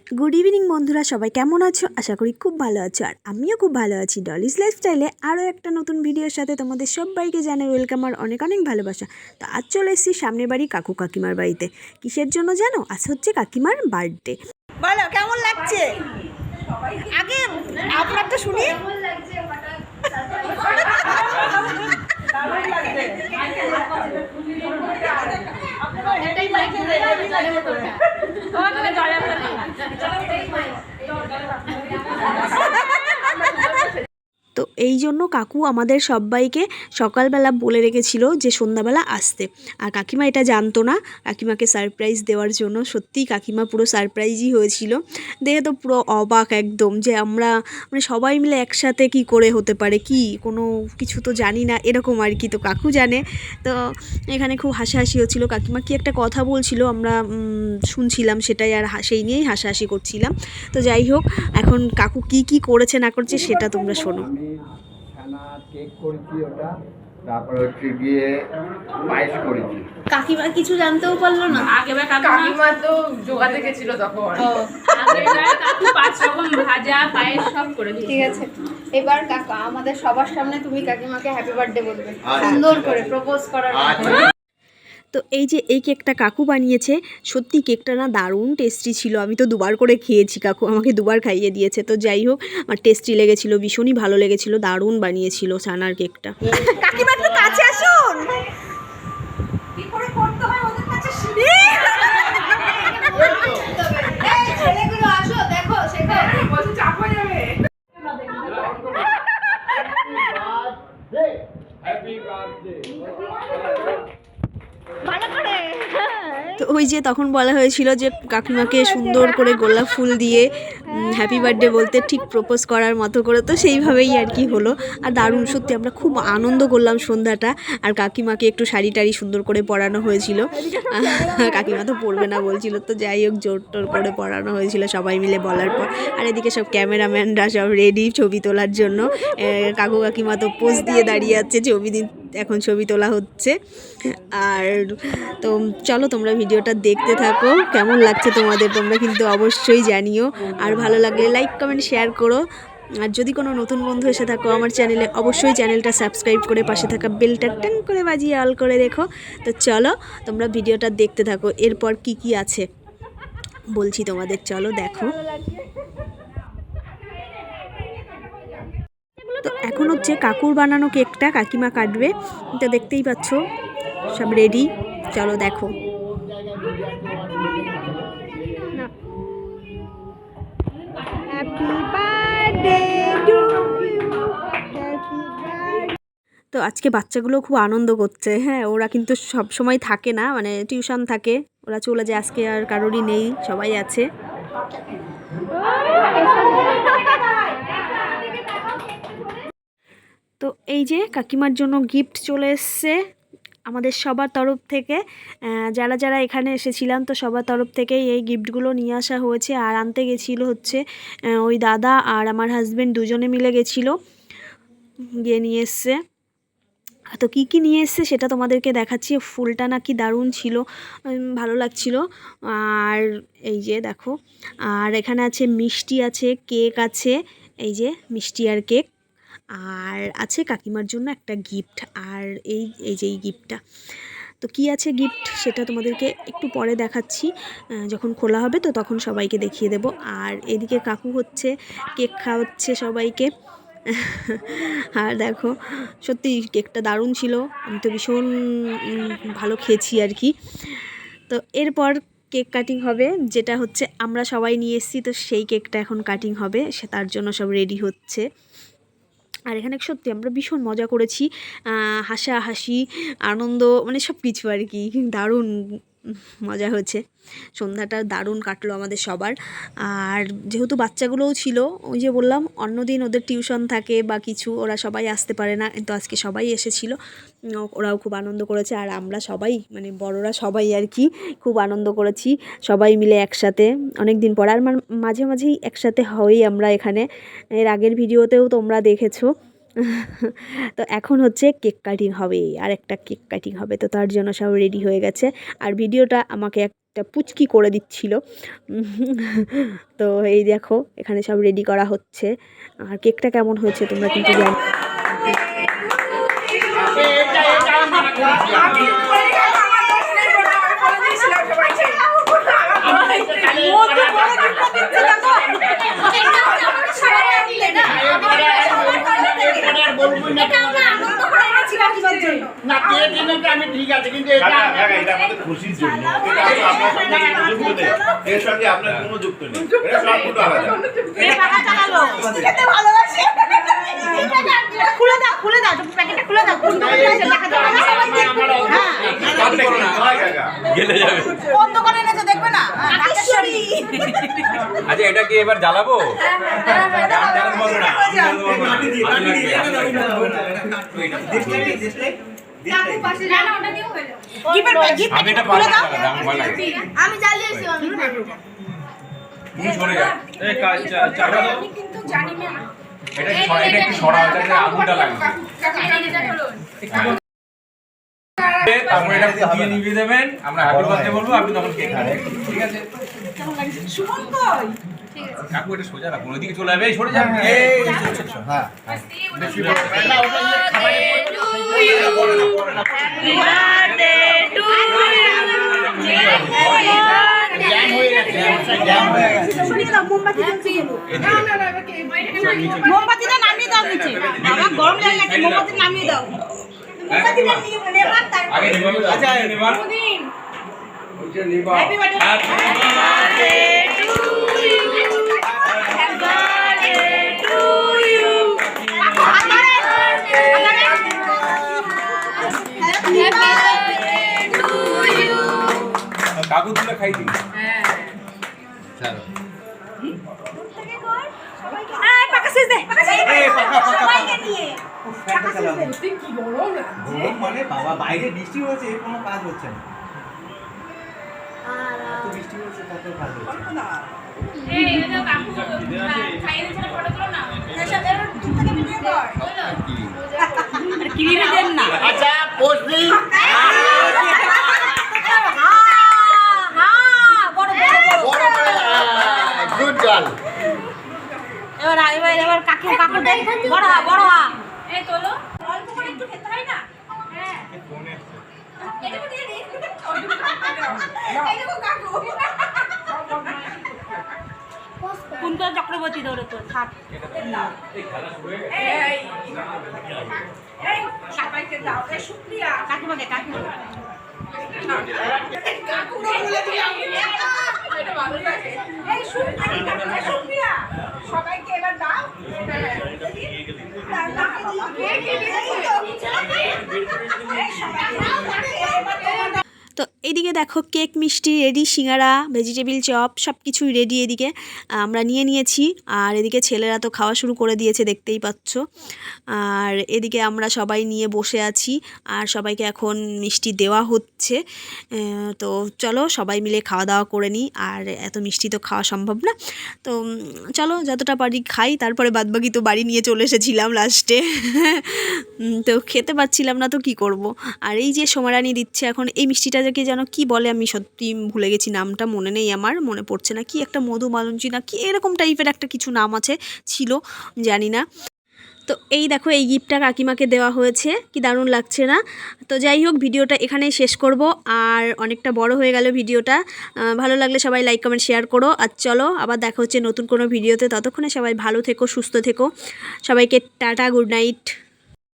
Good evening বন্ধুরা, সবাই কেমন আছো? আশা করি খুব ভালো আছো, আর আমিও খুব ভালো আছি। ডলিস লাইফস্টাইলে আরও একটা নতুন ভিডিওর সাথে তোমাদের সবাইকে জানাই ওয়েলকাম আর অনেক অনেক ভালোবাসা। তো আজ চলে এসেছি সামনের বাড়ি কাকু কাকিমার বাড়িতে। কিসের জন্য জানো? আজ হচ্ছে কাকিমার বার্থডে। বলো কেমন লাগছে? আগে আপনারটা শুনি। তো এই জন্য কাকু আমাদের সবাইকে সকালবেলা বলে রেখেছিল যে সন্ধ্যাবেলা আসতে, আর কাকিমা এটা জানতো না। কাকিমাকে সারপ্রাইজ দেওয়ার জন্য সত্যিই কাকিমা পুরো সারপ্রাইজই হয়েছিল। দেখে তো পুরো অবাক একদম, যে আমরা মানে সবাই মিলে একসাথে কি করে হতে পারে, কি কোনো কিছু তো জানি না এরকম আর কি। তো কাকু জানে। তো এখানে খুব হাসাহাসি হচ্ছিল, কাকিমা কি একটা কথা বলছিল, আমরা শুনছিলাম সেটাই, আর সেই নিয়েই হাসাহাসি করছিলাম। তো যাই হোক, এখন কাকু কি করেছে না করছে সেটা তোমরা শোনো। কেক করেছি ওটা, তারপর হচ্ছে গিয়ে পায়েস করেছি। কাকিমা কিছু জানতেও পারলো না। আগেবার কাকিমা তো জোগাতে গেছিল তখন। আগেবার কাকু 5 রকম ভাজা পায়েস সব করে দিয়েছে। ঠিক আছে, এবার কাকা আমাদের সবার সামনে তুমি কাকিমাকে হ্যাপি বার্থডে বলবে, সুন্দর করে প্রপোজ করার মাধ্যমে। তো এই যে এই কেকটা কাকু বানিয়েছে, সত্যি কেকটা না দারুণ টেস্টি ছিল। আমি তো দুবার করে খেয়েছি, কাকু আমাকে দুবার খাইয়ে দিয়েছে। তো যাই হোক, আমার টেস্টি লেগেছিল, ভীষণই ভালো লেগেছিল, দারুণ বানিয়েছিল ছানার কেকটা। কাকিমা একটু কাছে আসুন। কি করে করতে হয় ওদের কাছে শিখি। এই ছেলেগুলো আসো, দেখো শেখো। বলতে চাপ হয়ে যাবে। Happy birthday. তো ওই যে তখন বলা হয়েছিল যে কাকিমাকে সুন্দর করে গোলাপ ফুল দিয়ে হ্যাপি বার্থডে বলতে, ঠিক প্রপোজ করার মতো করে। তো সেইভাবেই আর কি হলো। আর দারুণ, সত্যি আমরা খুব আনন্দ করলাম সন্ধ্যাটা। আর কাকিমাকে একটু শাড়ি টাড়ি সুন্দর করে পরানো হয়েছিল। কাকিমা তো পরবে না বলছিল, তো যাই হোক জোর টোর করে পরানো হয়েছিল সবাই মিলে বলার পর। আর এদিকে সব ক্যামেরাম্যানরা সব রেডি ছবি তোলার জন্য। কাকু কাকিমা তো পোজ দিয়ে দাঁড়িয়ে আছে, এখন ছবি তোলা হচ্ছে। আর তো চলো তোমরা ভিডিওটা দেখতে থাকো, কেমন লাগছে তোমাদের তোমরা কিন্তু অবশ্যই জানিও। আর ভালো লাগলে লাইক কমেন্ট শেয়ার করো। আর যদি কোনো নতুন বন্ধু এসে থাকো আমার চ্যানেলে, অবশ্যই চ্যানেলটা সাবস্ক্রাইব করে পাশে থাকা বেলটা টান করে বাজিয়ে অল করে দেখো। তো চলো তোমরা ভিডিওটা দেখতে থাকো, এরপর কি আছে বলছি তোমাদের, চলো দেখো। তো এখন হচ্ছে কাকুর বানানো কেকটা কাকিমা কাটবে, তো দেখতেই পাচ্ছ সব রেডি, চলো দেখো। তো আজকে বাচ্চাগুলো খুব আনন্দ করছে। হ্যাঁ, ওরা কিন্তু সব সময় থাকে না, মানে টিউশন থাকে, ওরা চলে যায়। আজকে আর কারোরই নেই, সবাই আছে। তো এই যে কাকিমার জন্য গিফট চলে এসছে আমাদের সবার তরফ থেকে। যারা যারা এখানে এসেছিলাম, তো সবার তরফ থেকেই এই গিফটগুলো নিয়ে আসা হয়েছে। আর আনতে গেছিলো হচ্ছে ওই দাদা আর আমার হাজব্যান্ড দুজনে মিলে গেছিলো, গিয়ে নিয়ে এসছে। তো কী নিয়ে এসছে সেটা তোমাদেরকে দেখাচ্ছি। ফুলটা নাকি দারুণ ছিল, ভালো লাগছিল। আর এই যে দেখো, আর এখানে আছে মিষ্টি, আছে কেক আছে, এই যে মিষ্টি আর কেক, আর আছে কাকিমার জন্য একটা গিফট। আর এই যে এই গিফটটা, তো কি আছে গিফট সেটা তোমাদেরকে একটু পরে দেখাচ্ছি, যখন খোলা হবে তো তখন সবাইকে দেখিয়ে দেব। আর এদিকে কাকু হচ্ছে কেক খাওয়াচ্ছে সবাইকে। আর দেখো, সত্যি কেকটা দারুণ ছিল, আমি তো ভীষণ ভালো খেয়েছি আর কি। তো এরপর কেক কাটিং হবে, যেটা হচ্ছে আমরা সবাই নিয়ে এসেছি, তো সেই কেকটা এখন কাটিং হবে, সে তার জন্য সব রেডি হচ্ছে। আর এখানে সত্যি আমরা ভীষণ মজা করেছি, হাসাহাসি আনন্দ মানে সব কিছু আর কি, দারুণ মজা হয়েছে। সন্ধ্যাটা দারুণ কাটলো আমাদের সবার। আর যেহেতু বাচ্চাগুলোও ছিল, ওই যে বললাম অন্যদিন ওদের টিউশন থাকে বা কিছু, ওরা সবাই আসতে পারে না, কিন্তু আজকে সবাই এসেছিল, ওরাও খুব আনন্দ করেছে। আর আমরা সবাই মানে বড়রা সবাই আর কি খুব আনন্দ করেছি সবাই মিলে একসাথে, অনেক দিন পর। আর মাঝে মাঝেই একসাথে হই আমরা এখানে, এর আগের ভিডিওতেও তোমরা দেখেছো। তো এখন হচ্ছে কেক কাটিং হবে, আর একটা কেক কাটিং হবে, তো তার জন্য সব রেডি হয়ে গেছে। আর ভিডিওটা আমাকে একটা পুচকি করে দিচ্ছিল। তো এই দেখো এখানে সব রেডি করা হচ্ছে। আর কেকটা কেমন হয়েছে তোমরা কিন্তু জানো। আমি ঠিক আছে, কিন্তু এটা আমাদের খুশির জন্য, এর সঙ্গে আপনার কোনো যুক্ত নেই, এটা সব ফুটো আলাদা। খুলে দাও প্যাকেটটা খুলে দাও। কোন দোকানে এনেছো দেখবে না? আচ্ছা এটা কি এবার জ্বালাবো? আমি জ্বালিয়েছি। কিন্তু জানি না এটা একটু সরা, আগুনটা লাগবে। তারপর এটা দিয়ে নিভিয়ে দেবেন, আমরা হ্যাপি বার্থডে বলবো, আপনি তখন কেক খাবেন, ঠিক আছে? কাকু এটা সোজা রাখুন, ওইদিকে চলে যাবে, সরে যাবে। হ্যাঁ, মোমবাতিটা নামিয়ে দাও নিচে, বাবা গরম লাগে গেছে, মোমবাতি নামিয়ে দাও। আগে নিভাবে, আচ্ছা নিভান। Happy birthday to you. কাকু তুলে খাই দিন। মানে বাবা বাইরে বৃষ্টি হচ্ছে, এর কোনো কাজ হচ্ছে না। এত বৃষ্টি হচ্ছে তাতে কাজ হচ্ছে না। আচ্ছা বসবি। Good girl. এবার কাকু দেখ, বড় হা এই তোলো অল্প করে একটু খেতে হয় না? হ্যাঁ এটুকু দিয়ে দিই। এইটুকু কাকু কুন্তল চক্রবর্তী ধরে তো থাক। এই সবাইকে দাও। এই শুকরিয়া কাকিমাকে কাকিমাকে কাকুকে বলে দিলাম। এটা ভালো লাগে। এই শুকরিয়া সবাইকে এবার দাও। তো এইদিকে দেখো কেক, মিষ্টি রেডি, সিঙ্গারা, ভেজিটেবিল চপ সব কিছুই রেডি এদিকে আমরা নিয়ে নিয়েছি। আর এদিকে ছেলেরা তো খাওয়া শুরু করে দিয়েছে, দেখতেই পাচ্ছ। আর এদিকে আমরা সবাই নিয়ে বসে আছি, আর সবাইকে এখন মিষ্টি দেওয়া হচ্ছে। তো চলো সবাই মিলে খাওয়া দাওয়া করে নিই, আর এত মিষ্টি তো খাওয়া সম্ভব না। তো চলো যতটা পারি খাই, তারপরে বাদবাকি তো বাড়ি নিয়ে চলে এসেছিলাম লাস্টে। তো খেতে পারছিলাম না, তো কি করব। আর এই যে সোমারানি দিচ্ছে এখন এই মিষ্টিটাকে যেন কি বলে, আমি সত্যি ভুলে গেছি নামটা, মনে নেই আমার, মনে পড়ছে না। কি একটা মধু মালঞ্চি না কি এরকম টাইপের একটা কিছু নাম আছে, ছিল, জানি না। তো এই দেখো এই গিফটটা কাকিমাকে দেওয়া হয়েছে, কি দারুণ লাগছে না? তো যাই হোক ভিডিওটা এখানেই শেষ করব, আর অনেকটা বড় হয়ে গেল ভিডিওটা। ভালো লাগলে সবাই লাইক কমেন্ট শেয়ার করো। আর চলো আবার দেখা হচ্ছে নতুন কোনো ভিডিওতে, ততক্ষণে সবাই ভালো থেকো, সুস্থ থেকো, সবাইকে টাটা, গুড নাইট।